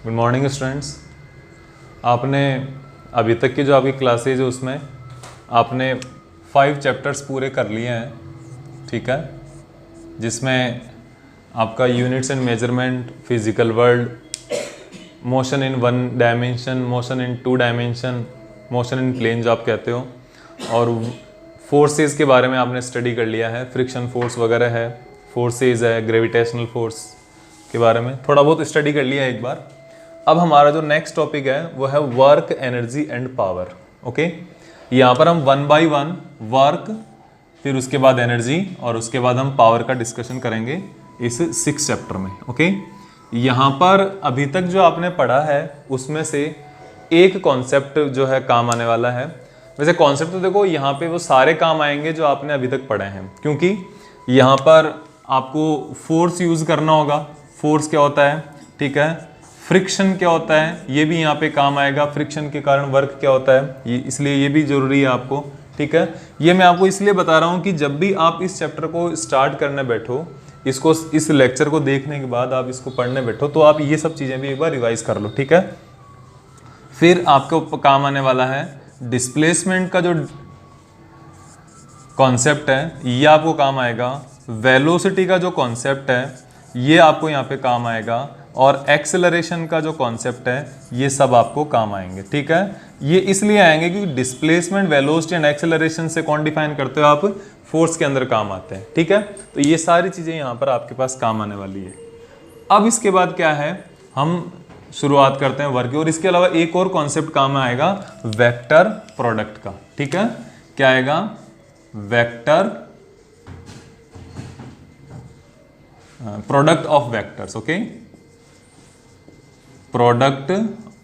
Good morning students. आपने अभी तक की जो आपकी क्लासेज है उसमें आपने 5 चैप्टर्स पूरे कर लिए हैं, ठीक है, जिसमें आपका units and measurement, physical world, motion in 1 dimension, motion in 2 dimension, motion in plane जो आप कहते हो, और फोर्सेस के बारे में आपने स्टडी कर लिया है। फ्रिक्शन फोर्स वगैरह है, फोर्सेस है, ग्रेविटेशनल फोर्स के बारे में थोड़ा बहुत स्टडी कर लिया है एक बार। अब हमारा जो नेक्स्ट टॉपिक है वो है work, energy and power. Okay, यहाँ पर हम 1 बाय 1 वर्क, फिर उसके बाद एनर्जी और उसके बाद हम पावर का डिस्कशन करेंगे इस 6 चैप्टर में। ओके, यहाँ पर अभी तक जो आपने पढ़ा है उसमें से एक कॉन्सेप्ट जो है काम आने वाला है। वैसे कॉन्सेप्ट तो देखो यहाँ पे वो सारे काम आएंगे जो आपने अभी तक पढ़े हैं, क्योंकि यहाँ पर आपको फोर्स यूज करना होगा। फोर्स क्या होता है, ठीक है, फ्रिक्शन क्या होता है, ये भी यहाँ पे काम आएगा। फ्रिक्शन के कारण वर्क क्या होता है, ये इसलिए ये भी जरूरी है आपको, ठीक है। ये मैं आपको इसलिए बता रहा हूँ कि जब भी आप इस चैप्टर को स्टार्ट करने बैठो, इसको इस लेक्चर को देखने के बाद आप इसको पढ़ने बैठो तो आप ये सब चीज़ें भी एक बार रिवाइज कर लो, ठीक है। फिर आपको काम आने वाला है डिस्प्लेसमेंट का जो कॉन्सेप्ट है, ये आपको काम आएगा। वेलोसिटी का जो कॉन्सेप्ट है ये आपको यहाँ पे काम आएगा, और एक्सेलरेशन का जो कॉन्सेप्ट है ये सब आपको काम आएंगे, ठीक है। ये इसलिए आएंगे क्योंकि डिस्प्लेसमेंट, वेलोसिटी एंड एक्सेलरेशन से कौन डिफाइन करते हो आप, फोर्स के अंदर काम आते हैं, ठीक है। तो ये सारी चीज़ें यहाँ पर आपके पास काम आने वाली है। अब इसके बाद क्या है, हम शुरुआत करते हैं वर्क की, और इसके अलावा एक और कॉन्सेप्ट काम आएगा वेक्टर प्रोडक्ट का, ठीक है। क्या आएगा, vector product of vectors. Okay, product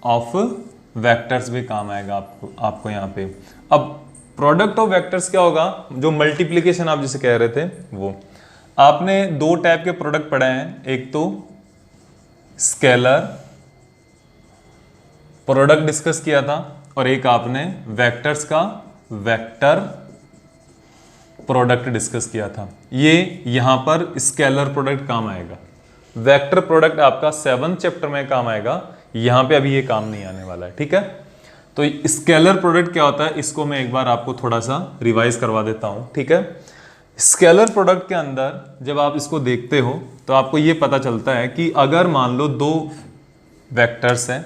of vectors भी काम आएगा आपको यहाँ पे। अब प्रोडक्ट ऑफ वेक्टर्स क्या होगा, जो मल्टीप्लिकेशन आप जिसे कह रहे थे वो। आपने 2 टाइप के प्रोडक्ट पढ़े हैं, एक तो स्केलर प्रोडक्ट डिस्कस किया था, और एक आपने वेक्टर्स का वेक्टर प्रोडक्ट डिस्कस किया था। ये यहां पर स्केलर प्रोडक्ट काम आएगा। वेक्टर प्रोडक्ट आपका 7th चैप्टर में काम आएगा, यहां पे अभी ये काम नहीं आने वाला है, ठीक है। तो स्केलर प्रोडक्ट क्या होता है, इसको मैं एक बार आपको थोड़ा सा रिवाइज करवा देता हूं, ठीक है। स्केलर प्रोडक्ट के अंदर जब आप इसको देखते हो तो आपको ये पता चलता है कि अगर मान लो 2 वेक्टर्स हैं,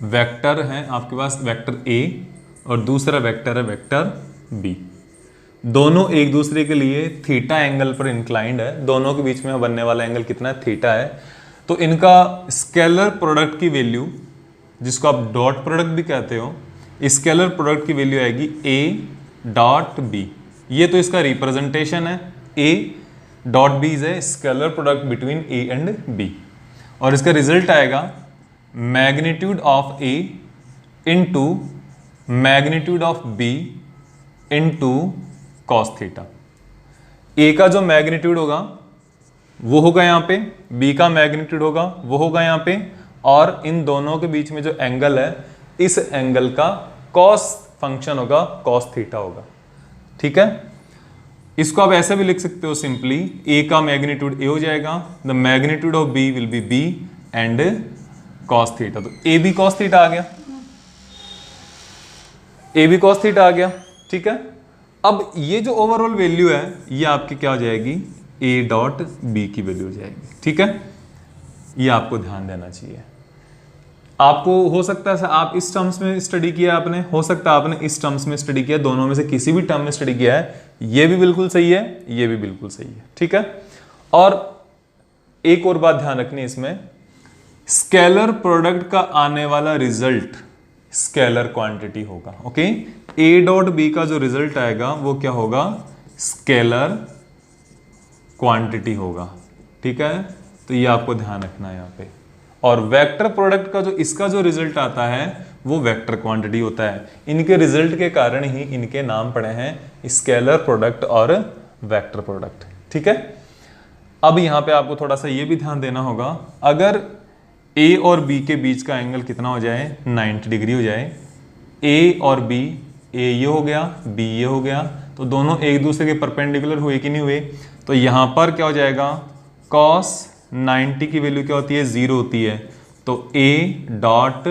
वेक्टर हैं आपके पास, वेक्टर ए और दूसरा वेक्टर है वेक्टर बी। दोनों एक दूसरे के लिए थीटा एंगल पर इंक्लाइंड है, दोनों के बीच में बनने वाला एंगल कितना है, थीटा है। तो इनका स्केलर प्रोडक्ट की वैल्यू, जिसको आप डॉट प्रोडक्ट भी कहते हो, स्केलर प्रोडक्ट की वैल्यू आएगी ए डॉट बी। ये तो इसका रिप्रेजेंटेशन है, A dot B is a scalar product between A and B, और इसका रिजल्ट आएगा magnitude of A into magnitude of B into cos theta. A का जो मैग्नीट्यूड होगा वो होगा यहाँ पे, बी का मैग्नीट्यूड होगा वो होगा यहाँ पे, और इन दोनों के बीच में जो एंगल है, इस एंगल का कॉस फंक्शन होगा, कॉस थीटा होगा, ठीक है। इसको आप ऐसे भी लिख सकते हो सिंपली, ए का मैग्नीट्यूड ए हो जाएगा, the magnitude of B will be B and cos theta. तो ए बी कॉस थीटा आ गया, ए बी कॉस थीटा आ गया, ठीक है। अब ये जो ओवरऑल वैल्यू है ये आपकी क्या हो जाएगी, ए डॉट बी की वैल्यू हो जाएगी, ठीक है। ये आपको ध्यान देना चाहिए। आपको हो सकता है आप इस टर्म्स में स्टडी किया आपने, हो सकता है आपने इस टर्म्स में स्टडी किया, दोनों में से किसी भी टर्म में स्टडी किया है, ये भी बिल्कुल सही है, ये भी बिल्कुल सही है, ठीक है। और एक और बात ध्यान रखनी इसमें, स्केलर प्रोडक्ट का आने वाला रिजल्ट स्केलर क्वांटिटी होगा। ओके, ए डॉट बी का जो रिजल्ट आएगा वो क्या होगा, स्केलर क्वांटिटी होगा, ठीक है। तो ये आपको ध्यान रखना है यहाँ पे। और वेक्टर प्रोडक्ट का जो इसका जो रिजल्ट आता है वो वेक्टर क्वांटिटी होता है। इनके रिजल्ट के कारण ही इनके नाम पड़े हैं स्केलर प्रोडक्ट और वेक्टर प्रोडक्ट, ठीक है। अब यहाँ पे आपको थोड़ा सा ये भी ध्यान देना होगा, अगर ए और बी के बीच का एंगल कितना हो जाए, 90 डिग्री हो जाए, ए और बी, ए ये हो गया, बी ये हो गया, तो दोनों एक दूसरे के परपेंडिकुलर हुए कि नहीं हुए, तो यहाँ पर क्या हो जाएगा, cos 90 की वैल्यू क्या होती है, 0 होती है, तो A डॉट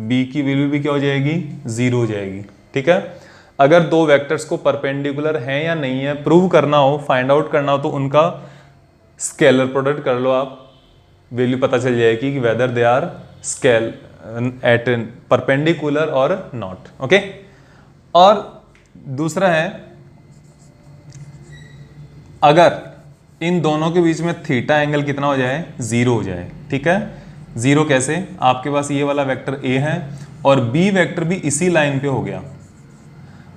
B की वैल्यू भी क्या हो जाएगी, 0 हो जाएगी। ठीक है, अगर दो वेक्टर्स को परपेंडिकुलर हैं या नहीं है प्रूव करना हो, फाइंड आउट करना हो, तो उनका स्केलर प्रोडक्ट कर लो आप, वैल्यू पता चल जाएगी कि whether they are scale at perpendicular और नॉट। ओके, और दूसरा है अगर इन दोनों के बीच में थीटा एंगल कितना हो जाए, 0 हो जाए। ठीक है, 0 कैसे, आपके पास ये वाला वेक्टर A है और B वेक्टर भी इसी लाइन पे हो गया,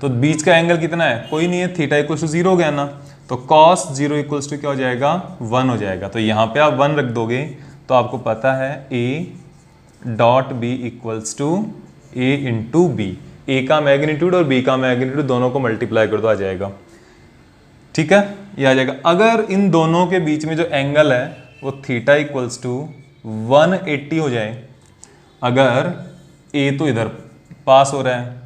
तो बीच का एंगल कितना है, कोई नहीं है, थीटा इक्वल्स टू 0 हो गया ना, तो cos 0 इक्वल्स टू क्या हो जाएगा, 1 हो जाएगा। तो यहाँ पे आप 1 रख दोगे तो आपको पता है A dot B equals to A into B, A का मैग्नीट्यूड और B का मैग्नीट्यूड दोनों को मल्टीप्लाई कर दो, आ जाएगा। ठीक है, ये आ जाएगा। अगर इन दोनों के बीच में जो एंगल है वो थीटा इक्वल्स टू 180 हो जाए, अगर A तो इधर पास हो रहा है,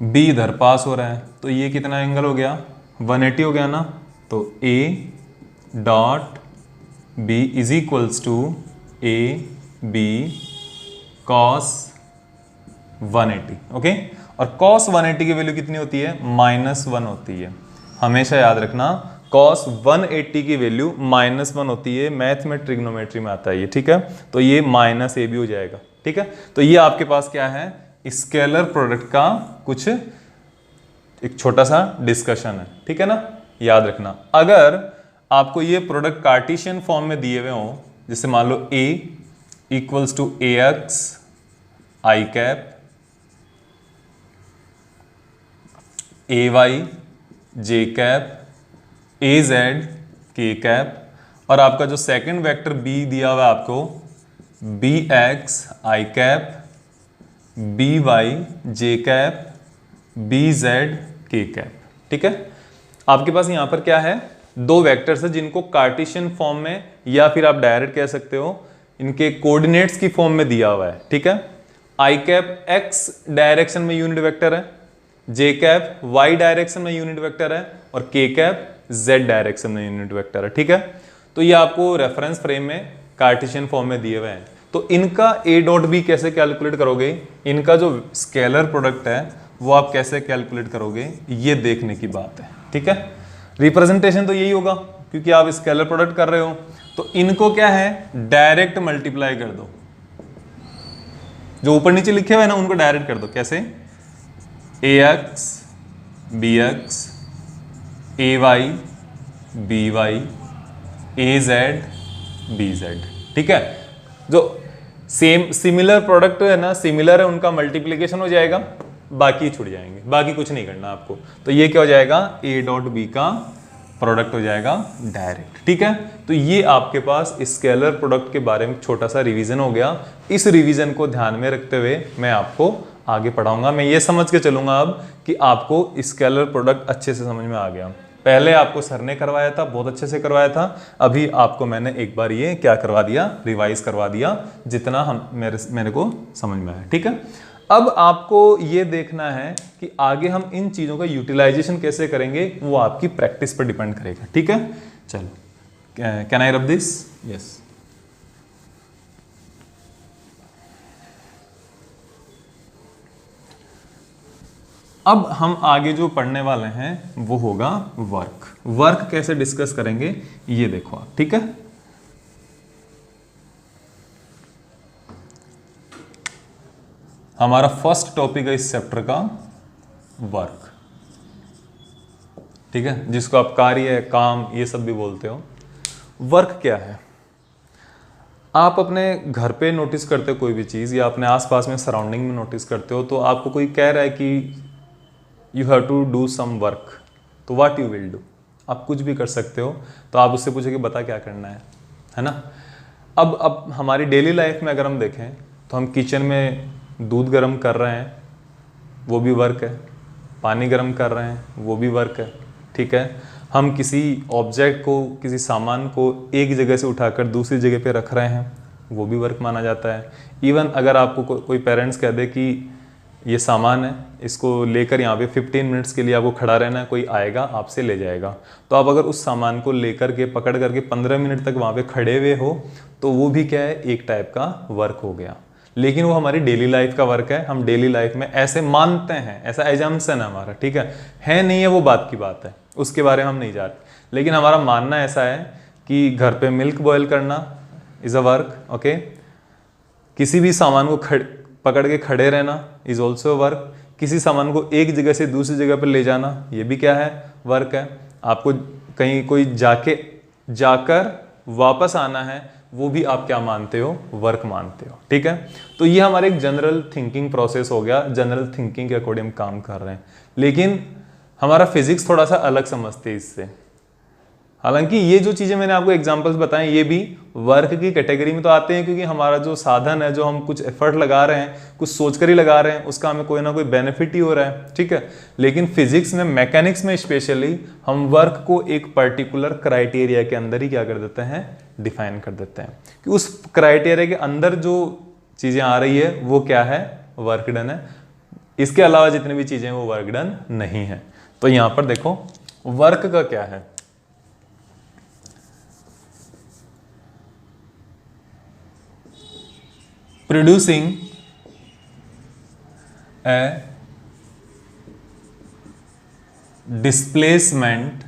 B इधर पास हो रहा है, तो ये कितना एंगल हो गया, 180 हो गया ना, तो A dot B is equals to A B cos 180। Okay, और cos 180 की वैल्यू कितनी होती है, -1 होती है। हमेशा याद रखना cos 180 की वैल्यू -1 होती है, मैथ में ट्रिग्नोमेट्री में आता है ये। ठीक है, तो ये -a भी हो जाएगा। ठीक है, तो ये आपके पास क्या है, स्केलर प्रोडक्ट का कुछ एक छोटा सा डिस्कशन है। ठीक है ना, याद रखना। अगर आपको ये प्रोडक्ट कार्टेशियन फॉर्म में दिए हुए हों, जैसे मान लो A equals to AX I cap, AY J cap, AZ K cap, और आपका जो सेकंड वेक्टर B दिया हुआ है आपको BX I cap, BY J cap, BZ K cap. ठीक है, आपके पास यहां पर क्या है, दो वेक्टर्स है जिनको कार्टेशियन फॉर्म में या फिर आप डायरेक्ट कह सकते हो इनके कोऑर्डिनेट्स की फॉर्म में दिया हुआ है। ठीक है, आई कैप x डायरेक्शन में यूनिट वेक्टर है, j कैप y डायरेक्शन में यूनिट वेक्टर है, और k कैप z डायरेक्शन में यूनिट वेक्टर है। ठीक है, तो ये आपको रेफरेंस फ्रेम में कार्टेशियन फॉर्म में दिए हुए हैं। तो इनका a डॉट b कैसे कैलकुलेट करोगे, इनका जो स्केलर प्रोडक्ट है वो आप कैसे कैलकुलेट करोगे, ये देखने की बात है। ठीक है, रिप्रेजेंटेशन तो यही होगा क्योंकि आप स्केलर प्रोडक्ट कर रहे हो, तो इनको क्या है, डायरेक्ट मल्टीप्लाई कर दो, जो ऊपर नीचे लिखे हुए हैं ना उनको डायरेक्ट कर दो। कैसे, ax bx ay by az bz। ठीक है, जो सेम सिमिलर प्रोडक्ट है ना, सिमिलर है, उनका मल्टीप्लीकेशन हो जाएगा, बाकी छुट जाएंगे, बाकी कुछ नहीं करना आपको। तो ये क्या हो जाएगा, a डॉट बी का प्रोडक्ट हो जाएगा डायरेक्ट। ठीक है, तो ये आपके पास स्केलर प्रोडक्ट के बारे में छोटा सा रिवीजन हो गया। इस रिवीजन को ध्यान में रखते हुए मैं आपको आगे पढ़ाऊंगा। मैं ये समझ के चलूंगा अब कि आपको स्केलर प्रोडक्ट अच्छे से समझ में आ गया। पहले आपको सर ने करवाया था, बहुत अच्छे से करवाया था, अभी आपको मैंने एक बार ये क्या करवा दिया, रिवाइज करवा दिया, जितना हम मेरे को समझ में आया। ठीक है, अब आपको ये देखना है कि आगे हम इन चीज़ों का यूटिलाइजेशन कैसे करेंगे, वो आपकी प्रैक्टिस पर डिपेंड करेगा। ठीक है, चलो, can I rub this, yes. अब हम आगे जो पढ़ने वाले हैं वो होगा वर्क। वर्क कैसे डिस्कस करेंगे ये देखो आप। ठीक है, हमारा फर्स्ट टॉपिक है इस चैप्टर का वर्क। ठीक है, जिसको आप कार्य, काम, ये सब भी बोलते हो। वर्क क्या है, आप अपने घर पे नोटिस करते हो कोई भी चीज़, या अपने आसपास में सराउंडिंग में नोटिस करते हो, तो आपको कोई कह रहा है कि you have to do some work, तो व्हाट यू विल डू, आप कुछ भी कर सकते हो। तो आप उससे पूछोगे बता क्या करना है ना। अब हमारी डेली लाइफ में अगर हम देखें तो हम किचन में दूध गर्म कर रहे हैं, वो भी वर्क है, पानी गर्म कर रहे हैं, वो भी वर्क है। ठीक है, हम किसी ऑब्जेक्ट को, किसी सामान को एक जगह से उठाकर दूसरी जगह पे रख रहे हैं, वो भी वर्क माना जाता है। इवन अगर आपको कोई पेरेंट्स कह दे कि ये सामान है, इसको लेकर यहाँ पे 15 मिनट्स के लिए आपको खड़ा रहना है, कोई आएगा आपसे ले जाएगा। तो आप अगर उस सामान को लेकर के पकड़ करके 15 मिनट तक वहाँ पे खड़े हुए हो तो वो भी क्या है, एक टाइप का वर्क हो गया। लेकिन वो हमारी डेली लाइफ का वर्क है, हम डेली लाइफ में ऐसे मानते हैं, ऐसा एजम्पशन है हमारा, ठीक है नहीं है वो बात की बात है, उसके बारे में हम नहीं जा रहे। लेकिन हमारा मानना ऐसा है कि घर पे मिल्क बॉयल करना इज़ अ वर्क, ओके। किसी भी सामान को पकड़ के खड़े रहना इज ऑल्सो वर्क। किसी सामान को एक जगह से दूसरी जगह पर ले जाना, ये भी क्या है, वर्क है। आपको कहीं कोई जाकर वापस आना है, वो भी आप क्या मानते हो, वर्क मानते हो, ठीक है। तो ये हमारे एक जनरल थिंकिंग प्रोसेस हो गया, जनरल थिंकिंग के अकॉर्डिंग हम काम कर रहे हैं। लेकिन हमारा फिजिक्स थोड़ा सा अलग समझते हैं इससे। हालांकि ये जो चीज़ें मैंने आपको एग्जांपल्स बताएं ये भी वर्क की कैटेगरी में तो आते हैं, क्योंकि हमारा जो साधन है, जो हम कुछ एफर्ट लगा रहे हैं, कुछ सोचकर ही लगा रहे हैं, उसका हमें कोई ना कोई बेनिफिट ही हो रहा है, ठीक है। लेकिन फिजिक्स में, मैकेनिक्स में स्पेशली हम वर्क को एक पर्टिकुलर क्राइटेरिया के अंदर ही क्या कर देते हैं, डिफाइन कर देते हैं कि उस क्राइटेरिया के अंदर जो चीज़ें आ रही है वो क्या है, वर्क डन है। इसके अलावा जितनी भी चीज़ें वो वर्क डन नहीं है। तो यहाँ पर देखो वर्क का क्या है, producing a displacement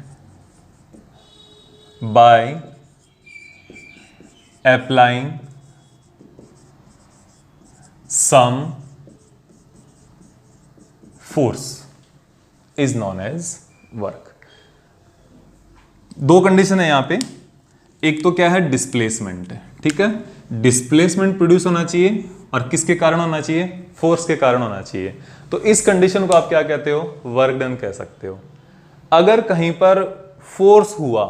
by applying some force is known as work। दो कंडीशन है यहां पे, एक तो क्या है, डिस्प्लेसमेंट है, ठीक है। डिस्प्लेसमेंट प्रोड्यूस होना चाहिए और किसके कारण होना चाहिए, फोर्स के कारण होना चाहिए। तो इस कंडीशन को आप क्या कहते हो, वर्क डन कह सकते हो। अगर कहीं पर फोर्स हुआ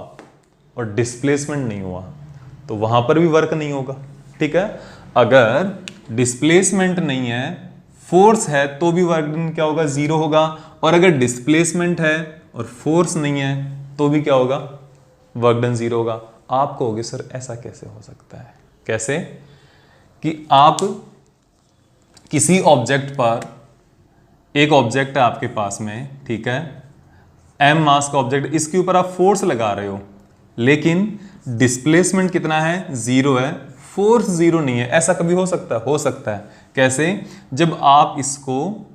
और डिस्प्लेसमेंट नहीं हुआ तो वहां पर भी वर्क नहीं होगा, ठीक है। अगर डिस्प्लेसमेंट नहीं है, फोर्स है, तो भी वर्क डन क्या होगा, जीरो होगा। और अगर डिस्प्लेसमेंट है और फोर्स नहीं है तो भी क्या होगा, वर्क डन जीरो होगा। आप कहोगे सर ऐसा कैसे हो सकता है, कैसे कि आप किसी ऑब्जेक्ट पर, एक ऑब्जेक्ट है आपके पास में, ठीक है, m मास का ऑब्जेक्ट, इसके ऊपर आप फोर्स लगा रहे हो लेकिन डिस्प्लेसमेंट कितना है, जीरो है, फोर्स जीरो नहीं है। ऐसा कभी हो सकता है, हो सकता है। कैसे, जब आप इसको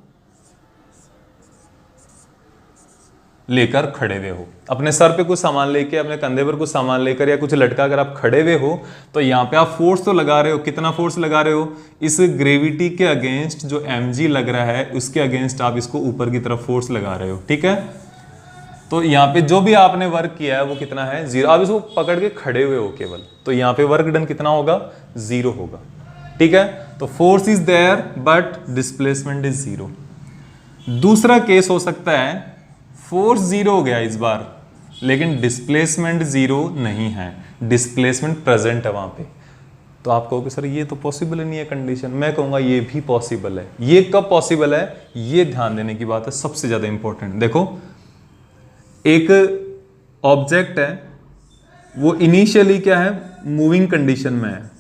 लेकर खड़े हुए हो, अपने सर पे कुछ सामान लेके, अपने कंधे पर कुछ सामान लेकर या कुछ लटका कर आप खड़े हुए हो, तो यहाँ पे आप फोर्स तो लगा रहे हो। कितना फोर्स लगा रहे हो, इस ग्रेविटी के अगेंस्ट जो mg लग रहा है उसके अगेंस्ट आप इसको ऊपर की तरफ फोर्स लगा रहे हो, ठीक है। तो यहाँ पे जो भी आपने वर्क किया है वो कितना है, जीरो। आप इसको पकड़ के खड़े हुए हो केवल, तो यहाँ पे वर्क डन कितना होगा, जीरो होगा, ठीक है। तो force is there but displacement is zero. दूसरा केस हो सकता है, फोर्स जीरो हो गया इस बार लेकिन डिस्प्लेसमेंट जीरो नहीं है, डिस्प्लेसमेंट प्रेजेंट है वहां पे। तो आप कहोगे सर ये तो पॉसिबल ही नहीं है कंडीशन। मैं कहूंगा ये भी पॉसिबल है। ये कब पॉसिबल है, ये ध्यान देने की बात है, सबसे ज्यादा इंपॉर्टेंट। देखो एक ऑब्जेक्ट है, वो इनिशियली क्या है, मूविंग कंडीशन में है।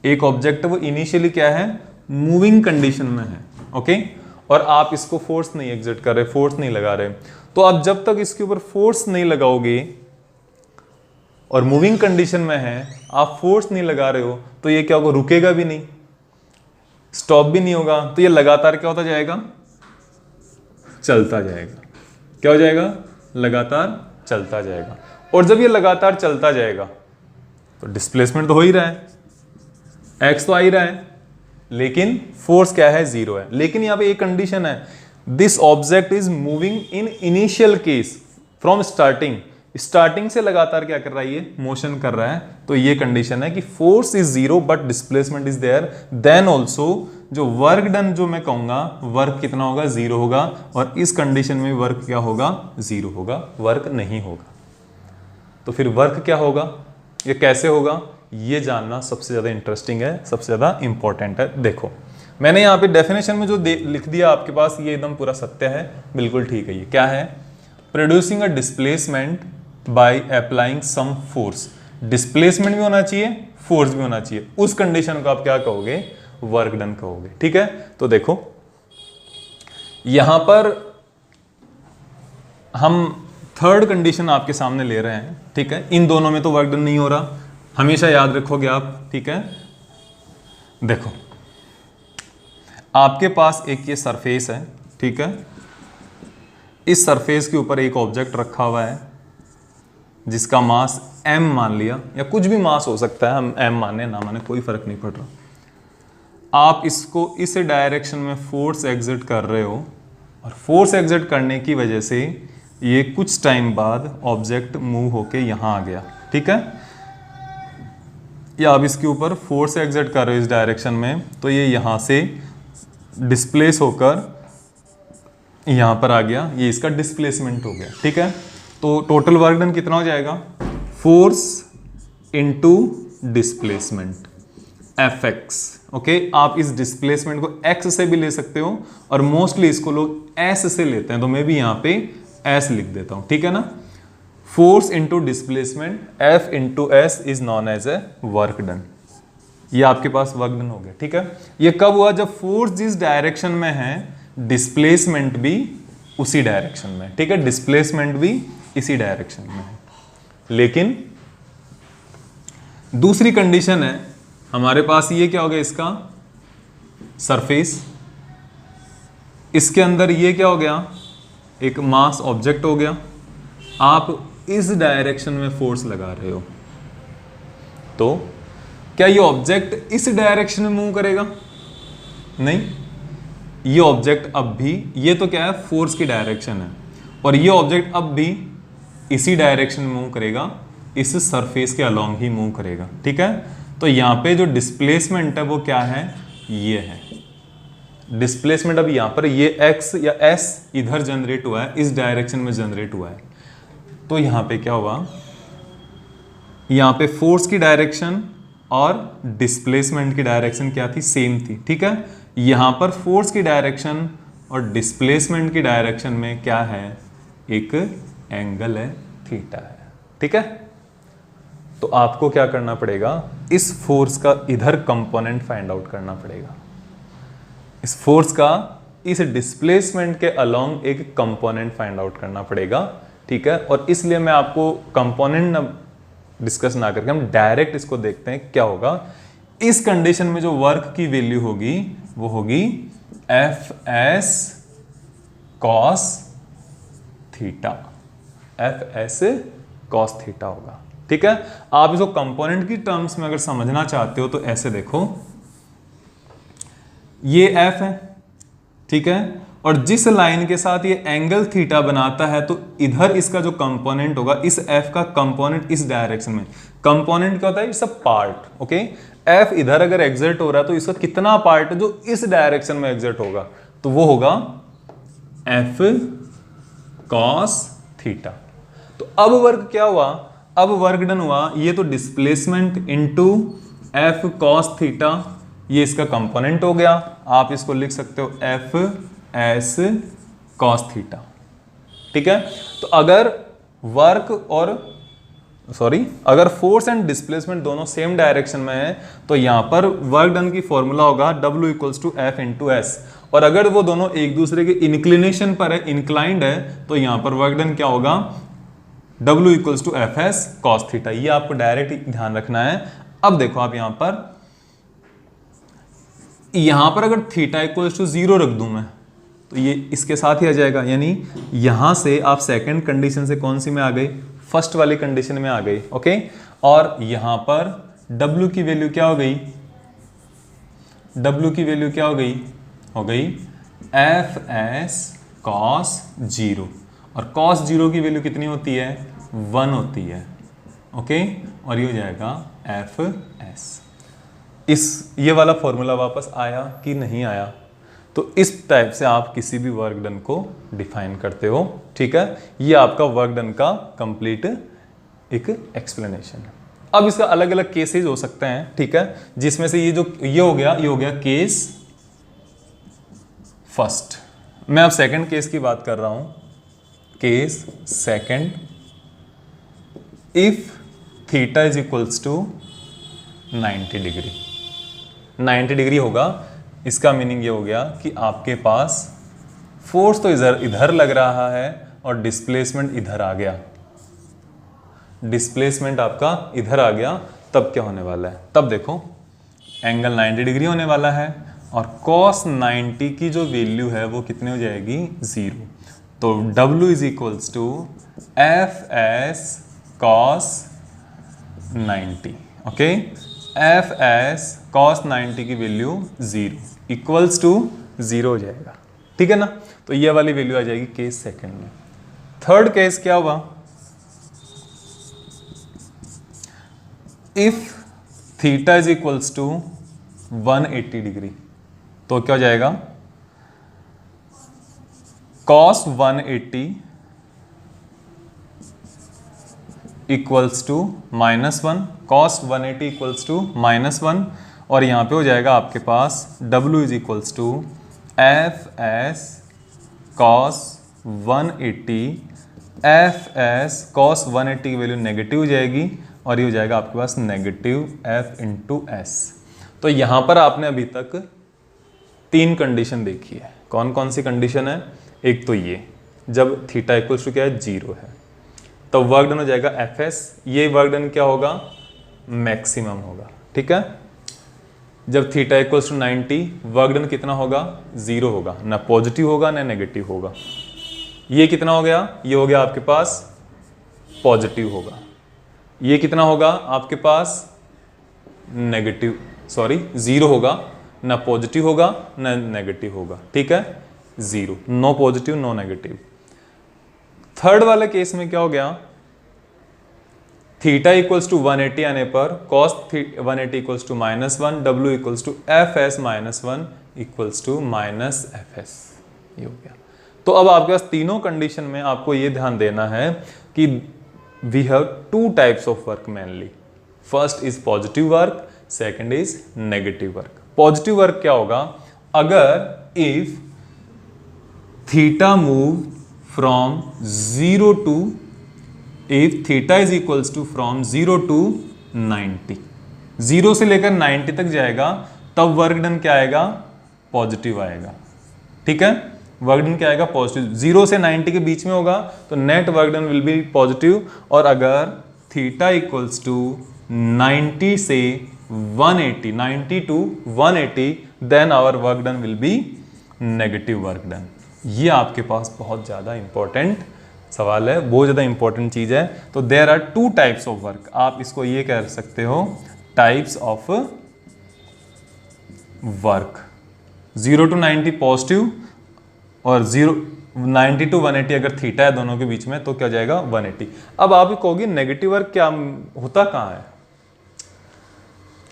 एक ऑब्जेक्ट है वो इनिशियली क्या है, मूविंग कंडीशन में है, ओके। और आप इसको फोर्स नहीं एग्जर्ट कर रहे, फोर्स नहीं लगा रहे। तो आप जब तक इसके ऊपर फोर्स नहीं लगाओगे और मूविंग कंडीशन में है, आप फोर्स नहीं लगा रहे हो, तो ये क्या होगा, रुकेगा भी नहीं, स्टॉप भी नहीं होगा। तो ये लगातार क्या होता जाएगा, चलता जाएगा। क्या हो जाएगा, लगातार चलता जाएगा। और जब ये लगातार चलता जाएगा तो डिस्प्लेसमेंट तो हो ही रहा है, एक्स तो आ ही रहा है, लेकिन फोर्स क्या है, जीरो है। लेकिन यहां पे एक कंडीशन है, this object is moving in initial case from starting से लगातार क्या कर रहा है, ये मोशन कर रहा है। तो ये कंडीशन है कि force is zero but displacement is there, then also जो वर्क डन, जो मैं कहूंगा वर्क कितना होगा, जीरो होगा। और इस कंडीशन में वर्क क्या होगा, जीरो होगा, वर्क नहीं होगा। तो फिर वर्क क्या होगा, ये कैसे होगा, ये जानना सबसे ज्यादा इंटरेस्टिंग है, सबसे ज्यादा इंपॉर्टेंट है। देखो मैंने यहाँ पे डेफिनेशन में जो लिख दिया आपके पास, ये एकदम पूरा सत्य है, बिल्कुल ठीक है। ये क्या है, producing a displacement by applying some force. Displacement भी होना चाहिए, फोर्स भी होना चाहिए। उस कंडीशन को आप क्या कहोगे, वर्क डन कहोगे, ठीक है। तो देखो यहां पर हम थर्ड कंडीशन आपके सामने ले रहे हैं, ठीक है। इन दोनों में तो वर्क डन नहीं हो रहा, हमेशा याद रखोगे आप, ठीक है। देखो आपके पास एक ये सरफेस है, ठीक है। इस सरफेस के ऊपर एक ऑब्जेक्ट रखा हुआ है जिसका मास m मान लिया, या कुछ भी मास हो सकता है, हम m माने ना माने कोई फर्क नहीं पड़ रहा। आप इसको इस डायरेक्शन में फोर्स एग्जिट कर रहे हो, और फोर्स एग्जिट करने की वजह से ये कुछ टाइम बाद ऑब्जेक्ट मूव होके यहाँ आ गया, ठीक है। या आप इसके ऊपर फोर्स एग्जिट कर रहे हो इस डायरेक्शन में, तो ये यहाँ से डिस्प्लेस होकर यहाँ पर आ गया, ये इसका डिस्प्लेसमेंट हो गया, ठीक है। तो टोटल वर्क डन कितना हो जाएगा, force into displacement Fx, okay. आप इस डिस्प्लेसमेंट को x से भी ले सकते हो, और मोस्टली इसको लोग s से लेते हैं, तो मैं भी यहाँ पे s लिख देता हूँ, ठीक है ना। Force into displacement F into S is known as a work done. ये आपके पास वर्क डन हो गया, ठीक है। ये कब हुआ, जब फोर्स जिस डायरेक्शन में है डिस्प्लेसमेंट भी उसी डायरेक्शन में, ठीक है। डिस्प्लेसमेंट भी इसी डायरेक्शन में है। लेकिन दूसरी कंडीशन है हमारे पास, ये क्या हो गया, इसका सरफेस, इसके अंदर ये क्या हो गया, एक मास ऑब्जेक्ट हो गया। आप इस डायरेक्शन में फोर्स लगा रहे हो, तो क्या ये ऑब्जेक्ट इस डायरेक्शन में मूव करेगा, नहीं। ये ऑब्जेक्ट अब भी, ये तो क्या है, फोर्स की डायरेक्शन है, और ये ऑब्जेक्ट अब भी इसी डायरेक्शन में मूव करेगा, इस सरफेस के अलोंग ही मूव करेगा, ठीक है। तो यहाँ पे जो डिस्प्लेसमेंट है वो क्या है, ये है डिस्प्लेसमेंट। अब यहाँ पर ये x या s इधर जनरेट हुआ है, इस डायरेक्शन में जनरेट हुआ है, तो यहाँ पे क्या हुआ, यहाँ पे फोर्स की डायरेक्शन और डिस्प्लेसमेंट की डायरेक्शन क्या थी, सेम थी, ठीक है। यहाँ पर फोर्स की डायरेक्शन और डिस्प्लेसमेंट की डायरेक्शन में क्या है, एक एंगल है, थीटा है, ठीक है। तो आपको क्या करना पड़ेगा, इस फोर्स का इधर कंपोनेंट फाइंड आउट करना पड़ेगा। इस फोर्स का इस डिस्प्लेसमेंट के अलोंग एक कंपोनेंट फाइंड आउट करना पड़ेगा, ठीक है। और इसलिए मैं आपको कंपोनेंट डिस्कस ना करके हम डायरेक्ट इसको देखते हैं क्या होगा। इस कंडीशन में जो वर्क की वैल्यू होगी वो होगी Fs cos theta, Fs cos theta होगा, ठीक है। आप इसको कंपोनेंट की टर्म्स में अगर समझना चाहते हो तो ऐसे देखो, ये F है, ठीक है, और जिस लाइन के साथ ये एंगल थीटा बनाता है, तो इधर इसका जो कंपोनेंट होगा, इस F का कंपोनेंट इस डायरेक्शन में, कंपोनेंट क्या होता है, it's a part, okay. F इधर अगर एग्जिट हो रहा है तो इसका कितना पार्ट जो इस डायरेक्शन में एग्जिट होगा, तो वो होगा F cos थीटा। तो अब वर्क क्या हुआ, अब वर्क डन हुआ, ये तो displacement into F cos theta, ये इसका कंपोनेंट हो गया। आप इसको लिख सकते हो Fs cos थीटा, ठीक है। तो अगर वर्क और अगर फोर्स एंड डिस्प्लेसमेंट दोनों सेम डायरेक्शन में है, तो यहां पर वर्क डन की फॉर्मूला होगा W equals to F into S. और अगर वो दोनों एक दूसरे के इंक्लिनेशन पर है, इंक्लाइंड है, तो यहां पर वर्क डन क्या होगा, W equals to Fs cos theta. ये आपको डायरेक्ट ध्यान रखना है। अब देखो आप यहां पर अगर थीटा इक्वल्स टू 0 रख दूं मैं, तो ये इसके साथ ही आ जाएगा, यानी यहां से आप सेकंड कंडीशन से कौन सी में आ गए, फर्स्ट वाली कंडीशन में आ गई, ओके। और यहां पर W की वैल्यू क्या हो गई, W की वैल्यू क्या हो गई Fs cos 0, और cos 0 की वैल्यू कितनी होती है, 1 होती है, ओके। और ये हो जाएगा Fs। ये वाला फॉर्मूला वापस आया कि नहीं आया, तो इस टाइप से आप किसी भी वर्क डन को डिफाइन करते हो, ठीक है। ये आपका वर्क डन का कंप्लीट एक एक्सप्लेनेशन है। अब इसका अलग अलग केसेस हो सकते हैं, ठीक है, जिसमें से ये हो गया केस फर्स्ट। मैं अब सेकंड केस की बात कर रहा हूं, case second, if theta is equals to 90 degree. 90 degree होगा, इसका मीनिंग ये हो गया कि आपके पास फोर्स तो इधर लग रहा है और डिस्प्लेसमेंट इधर आ गया, डिस्प्लेसमेंट आपका इधर आ गया, तब क्या होने वाला है? तब देखो एंगल 90 डिग्री होने वाला है और cos 90 की जो वैल्यू है वो कितनी हो जाएगी? 0। तो W is equals to F S cos 90, okay. F S cos 90 की वैल्यू 0 इक्वल्स टू 0 हो जाएगा, ठीक है ना। तो ये वाली वैल्यू आ जाएगी केस सेकंड में। थर्ड केस क्या हुआ? If theta is equals to 180 degree, तो क्या हो जाएगा? cos 180 equals to -1, cos 180 equals to -1, और यहां पे हो जाएगा आपके पास W is equals to F S cos 180, F S cos 180 की वैल्यू नेगेटिव हो जाएगी और ये हो जाएगा आपके पास नेगेटिव एफ इंटू एस। तो यहां पर आपने अभी तक 3 कंडीशन देखी है। कौन कौन सी कंडीशन है? एक तो ये, जब थीटा इक्वल्स टू क्या है? 0 है, तो वर्क डन हो जाएगा एफ एस। ये वर्क डन क्या होगा? मैक्सिमम होगा, ठीक है। जब theta equals to 90, work done कितना होगा? 0 होगा, ना पॉजिटिव होगा ना नेगेटिव होगा। ये कितना हो गया? ये हो गया आपके पास पॉजिटिव होगा। ये कितना होगा आपके पास? नेगेटिव, सॉरी 0 होगा, ना पॉजिटिव होगा ना नेगेटिव होगा, ठीक है। 0, no positive no negative. Third वाले केस में क्या हो गया? थीटा इक्वल्स टू 180 आने पर cos 180 equals to -1, W equals to F S -1 equals to -fs, ये हो गया। तो अब आपके पास तीनों कंडीशन में आपको ये ध्यान देना है कि we have 2 types of work mainly. First is positive work, second is negative work. Positive work क्या होगा? अगर if theta move from 0 to, if theta is equals to from 0 to 90, 0 से लेकर 90 तक जाएगा, तब वर्क डन क्या आएगा? पॉजिटिव आएगा, ठीक है। वर्क डन क्या आएगा? पॉजिटिव। 0 से 90 के बीच में होगा तो net work done will be positive, और अगर थीटा इक्वल्स टू 90 से 180, 90 to 180, then our work done will be negative work done. ये आपके पास बहुत ज़्यादा इंपॉर्टेंट सवाल है, बहुत ज़्यादा इंपॉर्टेंट चीज़ है। तो there are 2 types of work, आप इसको ये कह सकते हो types of work. 0 to 90 positive और 90 टू 180 अगर थीटा है दोनों के बीच में तो क्या जाएगा? 180। अब आप कहोगे नेगेटिव वर्क क्या होता कहाँ है?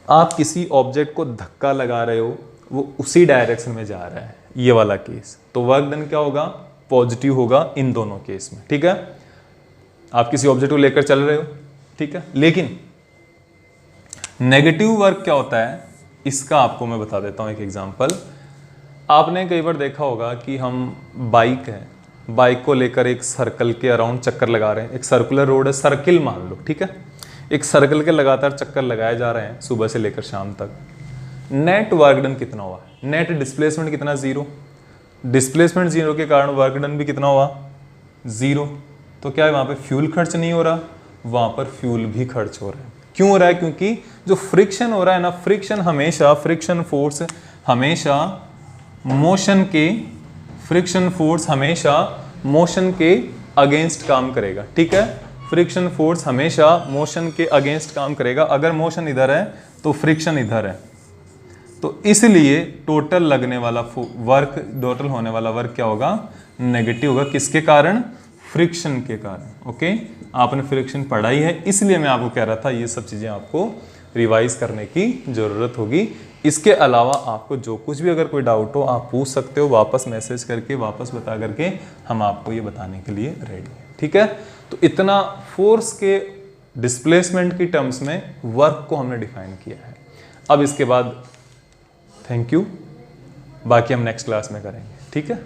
आप किसी ऑब्जेक्ट को धक्का लगा रहे हो, वो उसी डायरेक्शन में जा रहा है, ये वाला केस, तो वर्क डन क्या होगा? पॉजिटिव होगा इन दोनों केस में, ठीक है। आप किसी ऑब्जेक्ट को लेकर चल रहे हो, ठीक है, लेकिन नेगेटिव वर्क क्या होता है इसका आपको मैं बता देता हूं एक एग्जांपल। आपने कई बार देखा होगा कि हम बाइक है, बाइक को लेकर एक सर्कल के अराउंड चक्कर लगा रहे हैं, एक सर्कुलर रोड है, सर्किल मान लो, ठीक है, एक सर्कल के लगातार चक्कर लगाए जा रहे हैं सुबह से लेकर शाम तक। नेट वर्क डन कितना हुआ? नेट डिस्प्लेसमेंट कितना? 0। डिस्प्लेसमेंट 0 के कारण वर्क डन भी कितना हुआ? 0। तो क्या है वहाँ पे फ्यूल खर्च नहीं हो रहा? वहाँ पर फ्यूल भी खर्च हो रहा है। क्यों हो रहा है? क्योंकि जो फ्रिक्शन हो रहा है ना, फ्रिक्शन हमेशा, फ्रिक्शन फोर्स हमेशा मोशन के, फ्रिक्शन फोर्स हमेशा मोशन के अगेंस्ट काम करेगा, ठीक है। फ्रिक्शन फोर्स हमेशा मोशन के अगेंस्ट काम करेगा। अगर मोशन इधर है तो फ्रिक्शन इधर है, तो इसलिए टोटल लगने वाला वर्क, टोटल होने वाला वर्क क्या होगा? नेगेटिव होगा। किसके कारण? फ्रिक्शन के कारण। ओके, आपने फ्रिक्शन पढ़ा ही है, इसलिए मैं आपको कह रहा था ये सब चीज़ें आपको रिवाइज करने की ज़रूरत होगी। इसके अलावा आपको जो कुछ भी अगर कोई डाउट हो आप पूछ सकते हो, वापस मैसेज करके, वापस बता करके हम आपको ये बताने के लिए रेडी हैं, ठीक है। तो इतना फोर्स के डिस्प्लेसमेंट की टर्म्स में वर्क को हमने डिफाइन किया है। अब इसके बाद थैंक यू, बाकी हम नेक्स्ट क्लास में करेंगे, ठीक है।